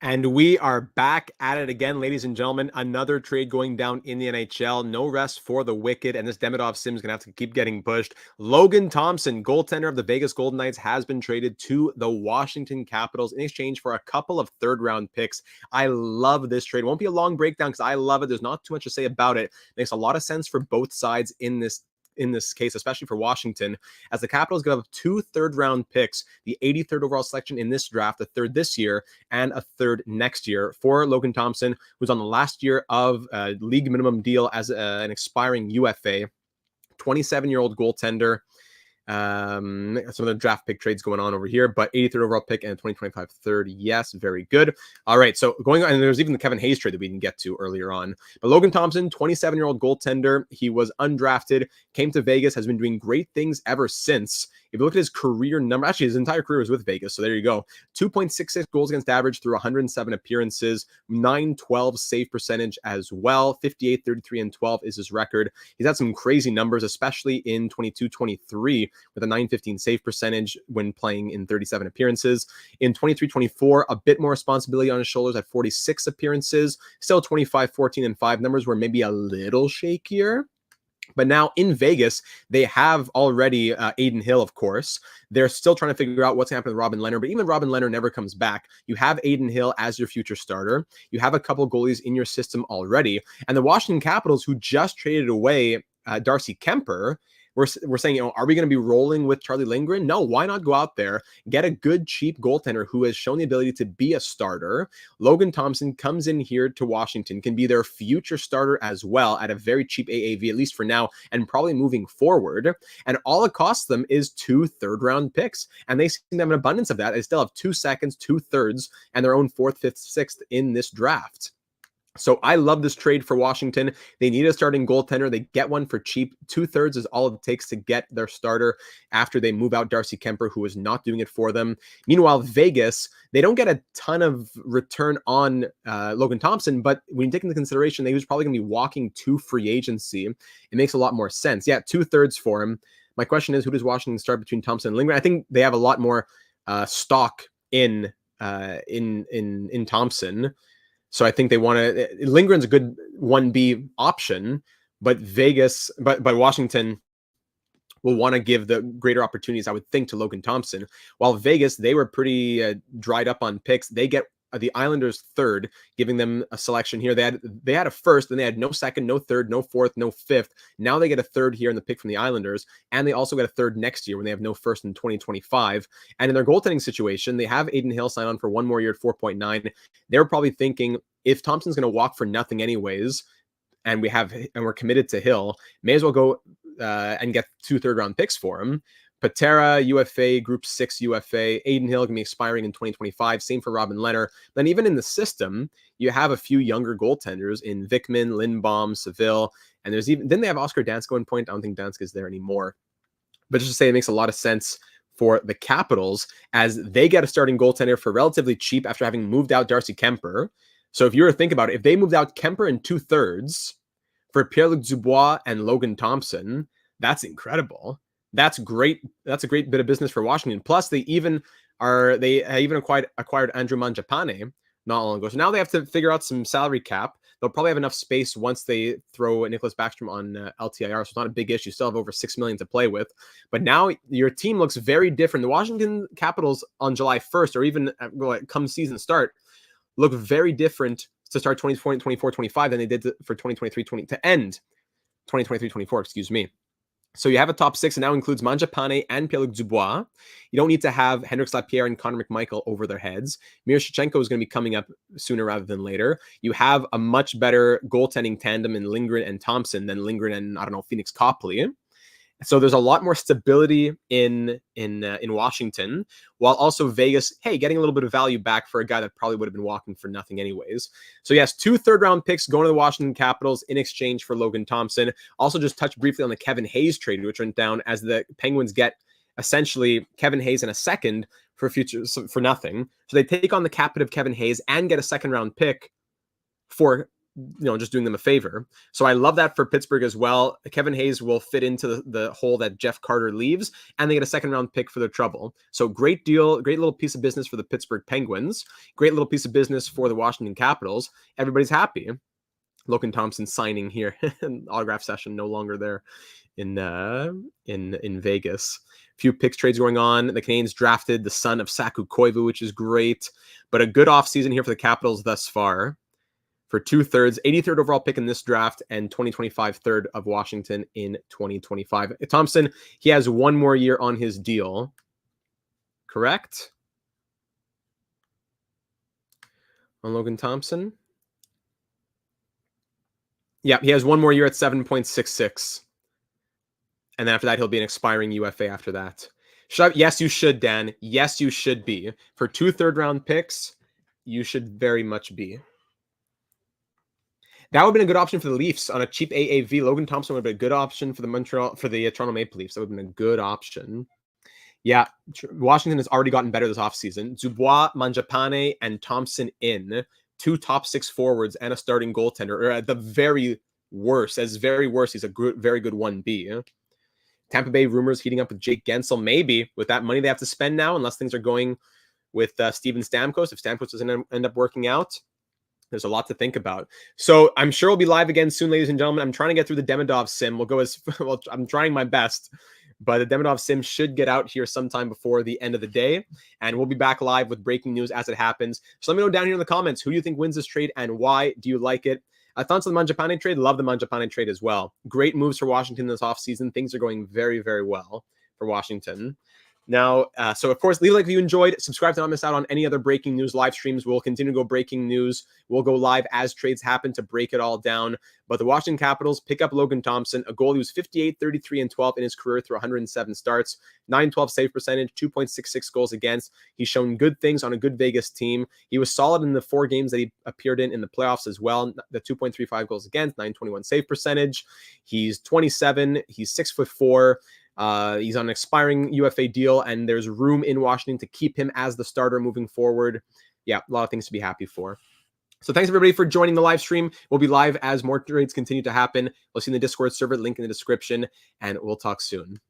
And we are back at it again, ladies and gentlemen. Another trade going down in the NHL. No rest for the wicked, and this Demidov Sim's going to have to keep getting pushed. Logan Thompson, goaltender of the Vegas Golden Knights, has been traded to the Washington Capitals in exchange for a couple of third-round picks. I love this trade. It won't be a long breakdown because I love it. There's not too much to say about it. Makes a lot of sense for both sides in this case, especially for Washington, as the Capitals give up 2 third-round picks, the 83rd overall selection in this draft, a third this year, and a third next year for Logan Thompson, who's on the last year of a league minimum deal as an expiring UFA, 27-year-old goaltender. Some of the draft pick trades going on over here, but 83rd overall pick and 2025 third. Yes, very good. All right, so going on, and there's even the Kevin Hayes trade that we didn't get to earlier on. But Logan Thompson, 27-year-old goaltender, he was undrafted, came to Vegas, has been doing great things ever since. If you look at his career number, actually his entire career was with Vegas, so there you go. 2.66 goals against average through 107 appearances, 912 save percentage as well. 58, 33, and 12 is his record. He's had some crazy numbers, especially in 22-23 with a 915 save percentage when playing in 37 appearances. In 23-24, a bit more responsibility on his shoulders at 46 appearances. Still 25, 14, and 5 numbers were maybe a little shakier. But now in Vegas, they have already Aiden Hill, of course. They're still trying to figure out what's happening with Robin Leonard, but even Robin Leonard never comes back. You have Aiden Hill as your future starter. You have a couple goalies in your system already. And the Washington Capitals, who just traded away Darcy Kemper, we're saying, are we going to be rolling with Charlie Lindgren? No, why not go out there, get a good, cheap goaltender who has shown the ability to be a starter. Logan Thompson comes in here to Washington, can be their future starter as well at a very cheap AAV, at least for now, and probably moving forward. And all it costs them is 2 third-round picks. And they seem to have an abundance of that. They still have 2 seconds, 2 thirds, and their own 4th, 5th, 6th in this draft. So I love this trade for Washington. They need a starting goaltender. They get one for cheap. 2 thirds is all it takes to get their starter after they move out Darcy Kemper, who is not doing it for them. Meanwhile, Vegas, they don't get a ton of return on Logan Thompson, but when you take into consideration that he was probably going to be walking to free agency, it makes a lot more sense. Yeah, 2 thirds for him. My question is, who does Washington start between Thompson and Lindgren? I think they have a lot more stock in Thompson. So I think they want to. Lindgren's a good 1B option, but Washington will want to give the greater opportunities, I would think, to Logan Thompson. While Vegas, they were pretty dried up on picks. They get the Islanders third, giving them a selection here. They had a first, then they had no second, no third, no fourth, no fifth. Now they get a third here in the pick from the Islanders, and they also get a third next year when they have no first in 2025. And in their goaltending situation, they have Aiden Hill sign on for 1 more year at 4.9. They're probably thinking, if Thompson's going to walk for nothing anyways, and we're committed to Hill, may as well go and get 2 third-round picks for him. Patera, UFA, Group 6 UFA. Aiden Hill can be expiring in 2025. Same for Robin Leonard. Then even in the system, you have a few younger goaltenders in Vikman, Lindbaum, Seville, and then they have Oscar Dansko in point. I don't think Dansko is there anymore. But just to say, it makes a lot of sense for the Capitals as they get a starting goaltender for relatively cheap after having moved out Darcy Kemper. So if you were to think about it, if they moved out Kemper in 2 thirds for Pierre-Luc Dubois and Logan Thompson, that's incredible. That's great. That's a great bit of business for Washington. Plus, they even acquired Andrew Mangiapane not long ago. So now they have to figure out some salary cap. They'll probably have enough space once they throw Nicholas Backstrom on LTIR, so it's not a big issue. Still have over $6 million to play with. But now your team looks very different. The Washington Capitals on July 1st, or even come season start, look very different to start 2024-25 than they did for 2023-20 to end 2023-24. Excuse me. So you have a top 6, and now includes Mangiapane and Pierre-Luc Dubois. You don't need to have Hendrix Lapierre and Connor McMichael over their heads. Miroshnichenko is going to be coming up sooner rather than later. You have a much better goaltending tandem in Lindgren and Thompson than Lindgren and, Phoenix Copley. So there's a lot more stability in Washington, while also Vegas, getting a little bit of value back for a guy that probably would have been walking for nothing anyways. So yes, 2 third-round picks going to the Washington Capitals in exchange for Logan Thompson. Also just touch briefly on the Kevin Hayes trade, which went down as the Penguins get essentially Kevin Hayes and a second for nothing. So they take on the captive Kevin Hayes and get a second-round pick for just doing them a favor. So I love that for Pittsburgh as well. Kevin Hayes will fit into the hole that Jeff Carter leaves, and they get a second round pick for their trouble. So great deal, great little piece of business for the Pittsburgh Penguins. Great little piece of business for the Washington Capitals. Everybody's happy. Logan Thompson signing here, autograph session no longer there in Vegas. Few picks trades going on. The Canadiens drafted the son of Saku Koivu, which is great, but a good offseason here for the Capitals thus far. For 2/3, 83rd overall pick in this draft, and 2025 third of Washington in 2025. Thompson, he has one more year on his deal, correct? On Logan Thompson? Yeah, he has one more year at 7.66. And then after that, he'll be an expiring UFA after that. Yes, you should, Dan. Yes, you should be. For 2 third-round picks, you should very much be. That would have been a good option for the Leafs on a cheap AAV. Logan Thompson would have been a good option for the Toronto Maple Leafs. That would have been a good option. Yeah, Washington has already gotten better this offseason. Dubois, Mangiapane, and Thompson in. 2 top 6 forwards and a starting goaltender. Or at the very worst, he's a very good 1B. Tampa Bay rumors heating up with Jake Gensel. Maybe with that money they have to spend now, unless things are going with Steven Stamkos. If Stamkos doesn't end up working out, there's a lot to think about. So I'm sure we'll be live again soon, ladies and gentlemen. I'm trying to get through the Demidov sim. We'll go as well. I'm trying my best, but the Demidov sim should get out here sometime before the end of the day, and we'll be back live with breaking news as it happens. So let me know down here in the comments who you think wins this trade and why. Do you like it? Thoughts on the Mangiapane trade? Love the Mangiapane trade as well. Great moves for Washington this offseason. Things are going very, very well for Washington. Now, so of course, leave a like if you enjoyed. Subscribe to not miss out on any other breaking news live streams. We'll continue to go breaking news. We'll go live as trades happen to break it all down. But the Washington Capitals pick up Logan Thompson, a goalie who's 58, 33, and 12 in his career through 107 starts, 912 save percentage, 2.66 goals against. He's shown good things on a good Vegas team. He was solid in the 4 games that he appeared in the playoffs as well. The 2.35 goals against, 921 save percentage. He's 27. He's 6'4". He's on an expiring UFA deal, and there's room in Washington to keep him as the starter moving forward. Yeah, a lot of things to be happy for. So thanks everybody for joining the live stream. We'll be live as more trades continue to happen. We'll see in the Discord server, link in the description, and we'll talk soon.